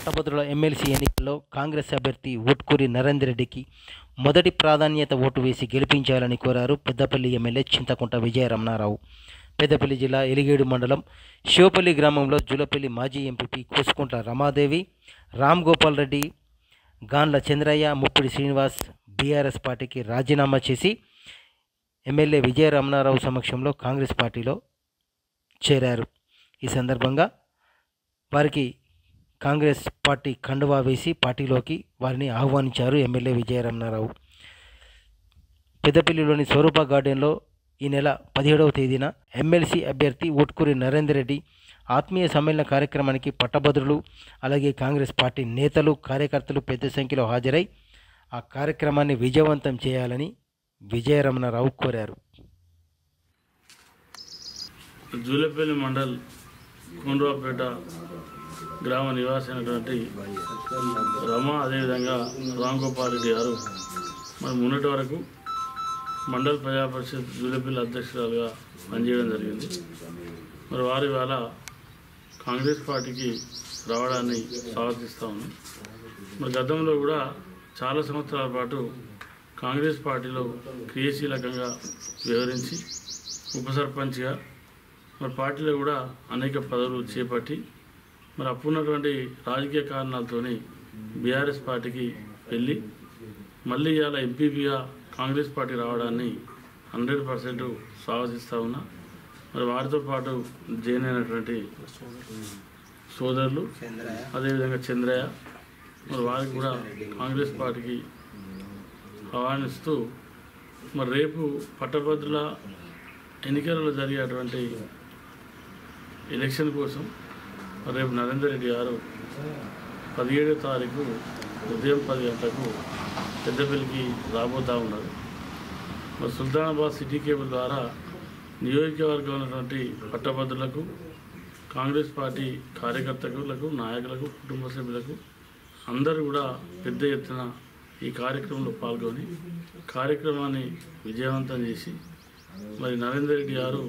పట్టభద్రుల ఎమ్మెల్సీ ఎన్నికల్లో కాంగ్రెస్ అభ్యర్థి ఉట్కూరి నరేందర్ రెడ్డికి మొదటి ప్రాధాన్యత ఓటు వేసి గెలిపించాలని కోరారు పెద్దపల్లి ఎమ్మెల్యే చింతకుంట విజయరమణారావు. పెద్దపల్లి జిల్లా ఎలిగేడు మండలం శివపల్లి గ్రామంలో జూలపల్లి మాజీ ఎంపీపీ కోసుకుంట్ల రమాదేవి, రామ్ గోపాల్ రెడ్డి, గాన్ల చంద్రయ్య, ముప్పిడి శ్రీనివాస్ బీఆర్ఎస్ పార్టీకి రాజీనామా చేసి ఎమ్మెల్యే విజయరమణారావు సమక్షంలో కాంగ్రెస్ పార్టీలో చేరారు. ఈ సందర్భంగా వారికి కాంగ్రెస్ పార్టీ కండువా వేసి పార్టీలోకి వారిని ఆహ్వానించారు ఎమ్మెల్యే విజయరమణారావు. పెద్దపల్లిలోని స్వరూప గార్డెన్లో ఈ నెల 17వ తేదీన ఎమ్మెల్సీ అభ్యర్థి ఉట్కూరి నరేందర్ రెడ్డి ఆత్మీయ సమ్మేళన కార్యక్రమానికి పట్టభద్రులు అలాగే కాంగ్రెస్ పార్టీ నేతలు కార్యకర్తలు పెద్ద సంఖ్యలో హాజరై ఆ కార్యక్రమాన్ని విజయవంతం చేయాలని విజయరమణారావు కోరారు. జూలపల్లి మండల్ కోనరావుపేట గ్రామ నివాసైనటువంటి రమ, అదేవిధంగా రామ్ గోపాల్ రెడ్డి గారు మరి మొన్నటి వరకు మండల ప్రజా పరిషత్ జూలపల్లి అధ్యక్షురాలుగా పనిచేయడం జరిగింది. మరి వారి ఇవాళ కాంగ్రెస్ పార్టీకి రావడాన్ని స్వాగతిస్తూ ఉన్నాం. మరి గతంలో కూడా చాలా సంవత్సరాల పాటు కాంగ్రెస్ పార్టీలో క్రియాశీలకంగా వ్యవహరించి ఉప సర్పంచ్గా మరి పార్టీలో కూడా అనేక పదవులు చేపట్టి మరి అప్పుడున్నటువంటి రాజకీయ కారణాలతోని బీఆర్ఎస్ పార్టీకి వెళ్ళి మళ్ళీ ఇవాళ ఎంపీపీగా కాంగ్రెస్ పార్టీ రావడాన్ని 100% స్వాగతిస్తూ ఉన్నా. మరి వారితో పాటు జైన్ అయినటువంటి సోదరులు అదేవిధంగా చంద్రయ్య మరి వారికి కూడా కాంగ్రెస్ పార్టీకి ఆహ్వానిస్తూ మరి రేపు పట్టభద్రుల ఎన్నికలలో జరిగేటువంటి ఎలక్షన్ కోసం రేపు నరేందర్ రెడ్డి గారు 17వ తారీఖు ఉదయం 10 గంటలకు పెద్దపల్లికి రాబోతూ ఉన్నారు. మరి సుల్తానాబాద్ సిటీ కేబుల్ ద్వారా నియోజకవర్గం ఉన్నటువంటి పట్టభద్రులకు, కాంగ్రెస్ పార్టీ కార్యకర్తలకు, నాయకులకు, కుటుంబ సభ్యులకు అందరూ కూడా పెద్ద ఎత్తున ఈ కార్యక్రమంలో పాల్గొని కార్యక్రమాన్ని విజయవంతం చేసి మరి నరేందర్ రెడ్డి గారు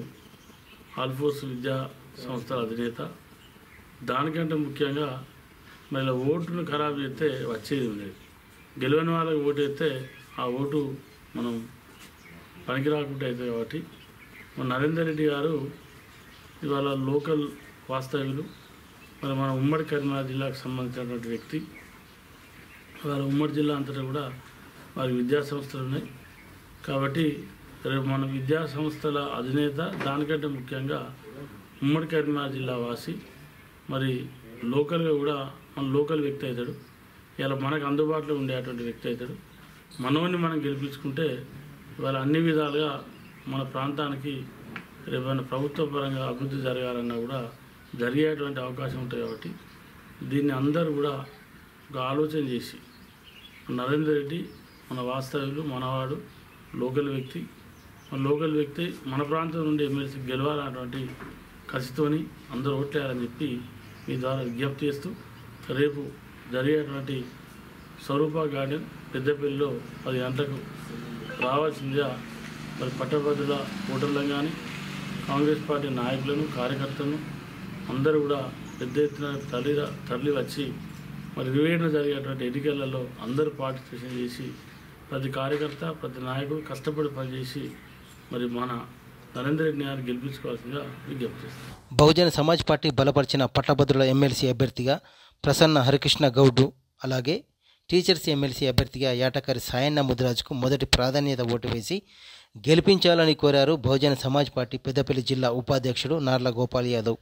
ఆల్ఫోర్స్ విద్యా సంస్థల అధినేత. దానికంటే ముఖ్యంగా మరి ఓటును ఖరాబు చేస్తే వచ్చేది ఉండేది. గెలవని వాళ్ళకి ఓటు వేస్తే ఆ ఓటు మనం పనికి రాకుండా అవుతుంది. కాబట్టి మన నరేందర్ రెడ్డి గారు ఇవాళ లోకల్ వాస్తవ్యులు. మరి మన ఉమ్మడి కరీంనగర్ జిల్లాకు సంబంధించినటువంటి వ్యక్తి. ఇవాళ ఉమ్మడి జిల్లా అంతటా కూడా వారి విద్యా సంస్థలు ఉన్నాయి. కాబట్టి రేపు మన విద్యా సంస్థల అధినేత, దానికంటే ముఖ్యంగా ఉమ్మడి కరీంనగర్ జిల్లా వాసి, మరి లోకల్గా కూడా మన లోకల్ వ్యక్తి అవుతాడు. ఇలా మనకు అందుబాటులో ఉండేటువంటి వ్యక్తి అవుతాడు. మనోని మనం గెలిపించుకుంటే ఇవాళ అన్ని విధాలుగా మన ప్రాంతానికి రేపైనా ప్రభుత్వ పరంగా అభివృద్ధి జరగాలన్నా కూడా జరిగేటువంటి అవకాశం ఉంటుంది. కాబట్టి దీన్ని అందరూ కూడా ఒక ఆలోచన చేసి నరేందర్ రెడ్డి మన వాస్తవ్యులు, మనవాడు, లోకల్ వ్యక్తి, మన ప్రాంతం నుండి ఎమ్మెల్సీ గెలవాలన్నటువంటి కసితోని అందరూ ఓట్లేయాలని చెప్పి మీ ద్వారా విజ్ఞప్తి చేస్తూ రేపు జరిగేటువంటి స్వరూప గార్డెన్ పెద్దపల్లిలో 10 గంటలకు రావాల్సిందిగా మరి పట్టభద్రుల ఓటర్లను కానీ కాంగ్రెస్ పార్టీ నాయకులను, కార్యకర్తలను అందరూ కూడా పెద్ద ఎత్తున తరలి వచ్చి మరి రివేడ్న జరిగేటువంటి ఎన్నికలలో అందరూ పార్టిసిపేషన్ చేసి ప్రతి కార్యకర్త, ప్రతి నాయకుడు కష్టపడి పనిచేసి మరి మన నరేందర్ రెడ్డి గారిని గెలిపించుకోవాల్సిందిగా విజ్ఞప్తి చేస్తారు. బహుజన సమాజ్ పార్టీ బలపరిచిన పట్టభద్రుల ఎమ్మెల్సీ అభ్యర్థిగా ప్రసన్న హరికృష్ణ గౌడ్, అలాగే టీచర్స్ ఎమ్మెల్సీ అభ్యర్థిగా యాటకరి సాయన్న ముదిరాజుకు మొదటి ప్రాధాన్యత ఓటు వేసి గెలిపించాలని కోరారు బహుజన సమాజ్ పార్టీ పెద్దపల్లి జిల్లా ఉపాధ్యక్షుడు నార్ల గోపాల్ యాదవ్.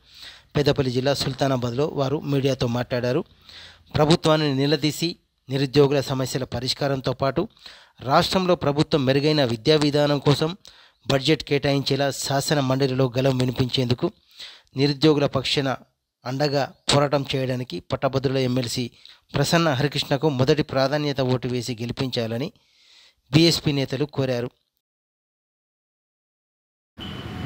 పెద్దపల్లి జిల్లా సుల్తానాబాద్లో వారు మీడియాతో మాట్లాడారు. ప్రభుత్వాన్ని నిలదీసి నిరుద్యోగుల సమస్యల పరిష్కారంతో పాటు రాష్ట్రంలో ప్రభుత్వం మెరుగైన విద్యా విధానం కోసం బడ్జెట్ కేటాయించేలా శాసన మండలిలో గలం వినిపించేందుకు నిరుద్యోగుల పక్షాన అండగా పోరాటం చేయడానికి పట్టభద్రుల ఎమ్మెల్సీ ప్రసన్న హరికృష్ణకు మొదటి ప్రాధాన్యత ఓటు వేసి గెలిపించాలని బీఎస్పీ నేతలు కోరారు.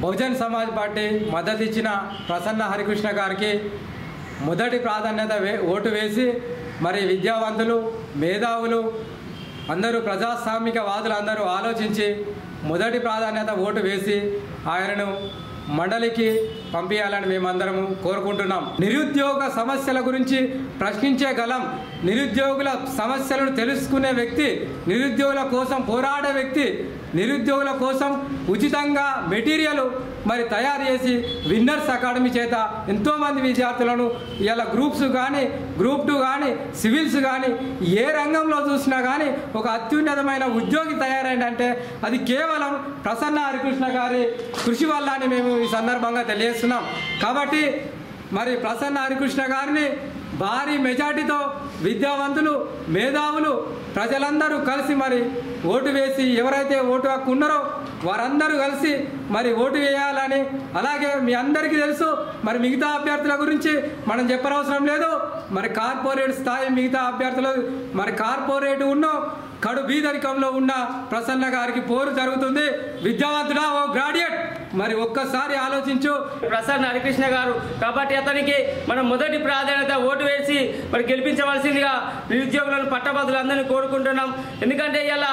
బహుజన్ సమాజ్ పార్టీ మద్దతు ఇచ్చిన ప్రసన్న హరికృష్ణ గారికి మొదటి ప్రాధాన్యత ఓటు వేసి మరి విద్యావంతులు, మేధావులు అందరూ, ప్రజాస్వామిక వాదులు అందరూ ఆలోచించి మొదటి ప్రాధాన్యత ఓటు వేసి ఆయనను మండలికి పంపించాలని మేమందరము కోరుకుంటున్నాం. నిరుద్యోగ సమస్యల గురించి ప్రశ్నించే గలం, నిరుద్యోగుల సమస్యలను తెలుసుకునే వ్యక్తి, నిరుద్యోగుల కోసం పోరాడే వ్యక్తి, నిరుద్యోగుల కోసం ఉచితంగా మెటీరియల్ మరి తయారు చేసి విన్నర్స్ అకాడమీ చేత ఎంతోమంది విద్యార్థులను ఇలా గ్రూప్స్ కానీ గ్రూప్ 2 కానీ సివిల్స్ కానీ ఏ రంగంలో చూసినా కానీ ఒక అత్యున్నతమైన ఉద్యోగి తయారైందంటే అది కేవలం ప్రసన్న హరికృష్ణ గారి కృషి వల్ల అని మేము ఈ సందర్భంగా తెలియజేస్తున్నాం. కాబట్టి మరి ప్రసన్న హరికృష్ణ గారిని భారీ మెజార్టీతో విద్యావంతులు, మేధావులు, ప్రజలందరూ కలిసి మరి ఓటు వేసి ఎవరైతే ఓటు హక్కు ఉన్నారో వారందరూ కలిసి మరి ఓటు వేయాలని, అలాగే మీ అందరికీ తెలుసు మరి మిగతా అభ్యర్థుల గురించి మనం చెప్పనవసరం లేదు. మరి కార్పొరేట్ స్థాయి మిగతా అభ్యర్థులు మరి కార్పొరేట్ కడు బీదరికంలో ఉన్న ప్రసన్న గారికి పోరు జరుగుతుంది. విద్యావంతుడా ఓ గ్రాడ్యుయేట్, మరి ఒక్కసారి ఆలోచించు. ప్రసన్న హరికృష్ణ గారు కాబట్టి అతనికి మనం మొదటి ప్రాధాన్యత ఓటు వేసి మరి గెలిపించవలసిందిగా నిరుద్యోగులను పట్టభద్రులందరినీ కోరుకుంటున్నాం. ఎందుకంటే ఇలా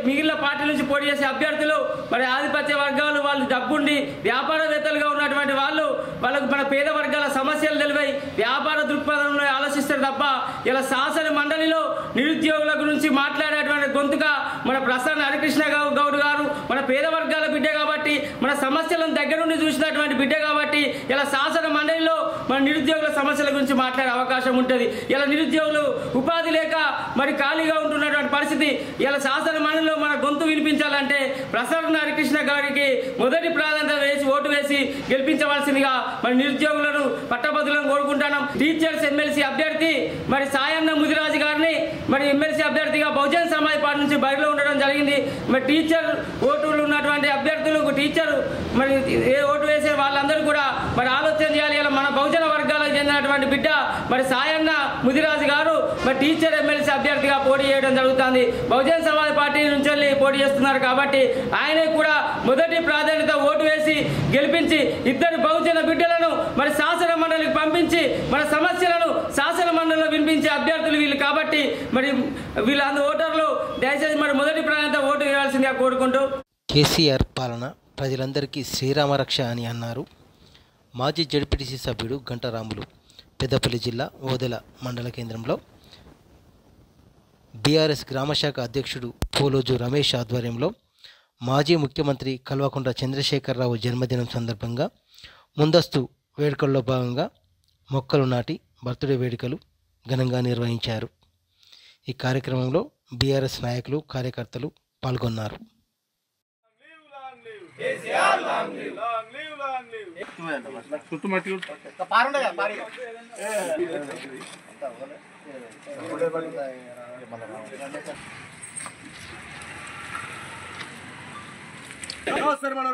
మిగిలిన పార్టీ నుంచి పోటీ చేసే అభ్యర్థులు మరి ఆధిపత్య వర్గాలు, వాళ్ళు డబ్బుండి వ్యాపారవేత్తలుగా ఉన్నటువంటి వాళ్ళకు మన పేద వర్గాల సమస్యలు తెలివై వ్యాపార దృక్పథంలో ఆలోచిస్తారు తప్ప ఇలా శాసన మండలిలో నిరుద్యోగుల గురించి మాట్లాడేటువంటి గొంతుగా మన ప్రసన్న హరికృష్ణ గౌడ్ గారు మన పేద వర్గాల బిడ్డ కాబట్టి, మన సమస్యలను దగ్గర నుండి చూసినటువంటి బిడ్డ కాబట్టి ఇలా శాసన మండలిలో మన నిరుద్యోగుల సమస్యల గురించి మాట్లాడే అవకాశం ఉంటుంది. ఇలా నిరుద్యోగులు ఉపాధి లేక మరి ఖాళీగా ఉంటున్నటువంటి పరిస్థితి. ఇలా శాసన మండలిలో మన గొంతు వినిపించాలంటే ప్రసన్న హరికృష్ణ గారికి మొదటి ప్రాధాన్యత వేసి ఓటు వేసి గెలిపించవలసిందిగా మరి నిరుద్యోగులను పట్టభద్రులను కోరుకుంటున్నాం. టీచర్స్ ఎమ్మెల్సీ అభ్యర్థి మరి సాయన్న ముదిరాజు గారిని మరి ఎమ్మెల్సీ అభ్యర్థిగా బహుజన్ సమాజ్ పార్టీ నుంచి బరిలో ఉండడం జరిగింది. మరి టీచర్ ఓటులు ఉన్నటువంటి అభ్యర్థులకు టీచర్ మరి ఏ ఓటు వేసే వాళ్ళందరూ కూడా మరి ఆలోచన చేయాలి. ఇలా మన బహుజన వర్గాలకు చెందినటువంటి బిడ్డ మరి సాయన్న ముదిరాజు గారు మరి టీచర్ ఎమ్మెల్సీ అభ్యర్థిగా పోటీ చేయడం జరుగుతుంది. బహుజన్ సమాజ్ పార్టీ నుంచి వెళ్ళి పోటీ చేస్తున్నారు కాబట్టి ఆయన కూడా మొదటి ప్రాధాన్యత ఓటు వేసి గెలిపించి ఇద్దరు బహుజన బిడ్డలను మరి శాసన మండలికి పంపించి మన సమస్యలను శాసన మండలిలో వినిపించే అభ్యర్థులు వీళ్ళు కాబట్టి మరి వీళ్ళందరూ ఓటర్లు దయచేసి మరి మొదటి ప్రాధాన్యత ఓటు వేయాల్సిందిగా కోరుకుంటూ. కేసీఆర్ పాలన ప్రజలందరికీ శ్రీరామరక్ష అని అన్నారు మాజీ జడ్పీటీసీ సభ్యుడు గంటరాములు. పెద్దపల్లి జిల్లా ఓదెల మండల కేంద్రంలో బీఆర్ఎస్ గ్రామశాఖ అధ్యక్షుడు పోలోజు రమేష్ ఆధ్వర్యంలో మాజీ ముఖ్యమంత్రి కల్వకుంట్ల చంద్రశేఖరరావు జన్మదినం సందర్భంగా ముందస్తు వేడుకల్లో భాగంగా మొక్కలు నాటి బర్త్డే వేడుకలు ఘనంగా నిర్వహించారు. ఈ కార్యక్రమంలో బీఆర్ఎస్ నాయకులు, కార్యకర్తలు పాల్గొన్నారు.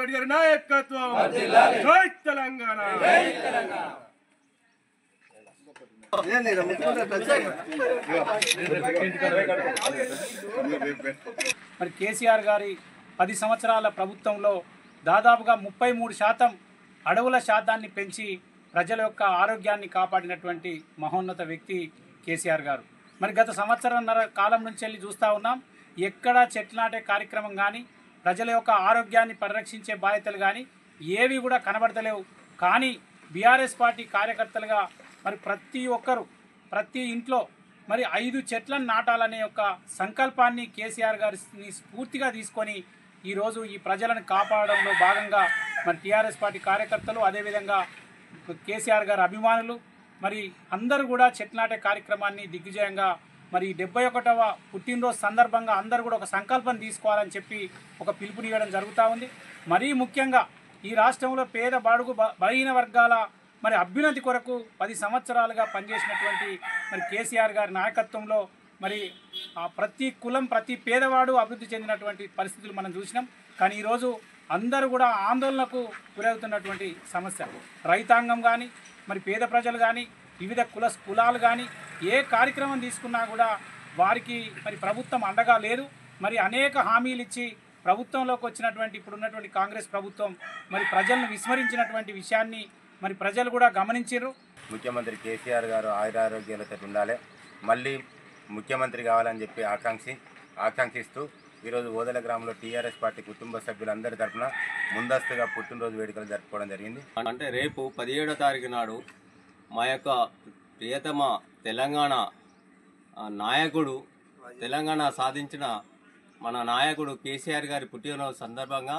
రెడ్డి గారి నాయకత్వం, జై తెలంగాణ. మరి కేసీఆర్ గారి 10 సంవత్సరాల ప్రభుత్వంలో దాదాపుగా 33% అడవుల శాతాన్ని పెంచి ప్రజల యొక్క ఆరోగ్యాన్ని కాపాడినటువంటి మహోన్నత వ్యక్తి కేసీఆర్ గారు. మరి గత సంవత్సరంన్నర కాలం నుంచి వెళ్ళి చూస్తూ ఉన్నాం, ఎక్కడా చెట్లు నాటే కార్యక్రమం కానీ ప్రజల యొక్క ఆరోగ్యాన్ని పరిరక్షించే బాధ్యతలు కానీ ఏవి కూడా కనబడతలేవు. కానీ బీఆర్ఎస్ పార్టీ కార్యకర్తలుగా మరి ప్రతి ఒక్కరు ప్రతి ఇంట్లో మరి 5 చెట్లను నాటాలనే ఒక సంకల్పాన్ని కేసీఆర్ గారిని స్ఫూర్తిగా తీసుకొని ఈరోజు ఈ ప్రజలను కాపాడడంలో భాగంగా మరి టీఆర్ఎస్ పార్టీ కార్యకర్తలు, అదేవిధంగా కేసీఆర్ గారి అభిమానులు మరి అందరూ కూడా చెట్లు నాటే కార్యక్రమాన్ని దిగ్విజయంగా మరి 71వ పుట్టినరోజు సందర్భంగా అందరూ కూడా ఒక సంకల్పం తీసుకోవాలని చెప్పి ఒక పిలుపునివ్వడం జరుగుతూ ఉంది. మరీ ముఖ్యంగా ఈ రాష్ట్రంలో పేద బడుగు బలహీన వర్గాల మరి అభ్యున్నతి కొరకు 10 సంవత్సరాలుగా పనిచేసినటువంటి మరి కేసీఆర్ గారి నాయకత్వంలో మరి ప్రతి కులం, ప్రతి పేదవాడు అభివృద్ధి చెందినటువంటి పరిస్థితులు మనం చూసినాం. కానీ ఈరోజు అందరూ కూడా ఆందోళనకు గురవుతున్నటువంటి సమస్య. రైతాంగం కానీ మరి పేద ప్రజలు కానీ వివిధ కులాలు కానీ ఏ కార్యక్రమం తీసుకున్నా కూడా వారికి మరి ప్రభుత్వం అండగా లేదు. మరి అనేక హామీలు ఇచ్చి ప్రభుత్వంలోకి వచ్చినటువంటి ఇప్పుడున్నటువంటి కాంగ్రెస్ ప్రభుత్వం మరి ప్రజలను విస్మరించినటువంటి విషయాన్ని మరి ప్రజలు కూడా గమనించారు. ముఖ్యమంత్రి కేసీఆర్ గారు ఆయురారోగ్యాలతో ఉండాలి, మళ్ళీ ముఖ్యమంత్రి కావాలని చెప్పి ఆకాంక్షిస్తూ ఈరోజు ఓదెల గ్రామంలో టీఆర్ఎస్ పార్టీ కుటుంబ సభ్యులందరి తరఫున ముందస్తుగా పుట్టినరోజు వేడుకలు జరుపుకోవడం జరిగింది. అంటే రేపు 17వ తారీఖు నాడు మా యొక్క ప్రియతమ తెలంగాణ నాయకుడు, తెలంగాణ సాధించిన మన నాయకుడు కేసీఆర్ గారి పుట్టినరోజు సందర్భంగా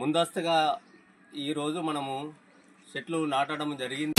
ముందస్తుగా ఈరోజు మనము చెట్లు నాటడం జరిగింది.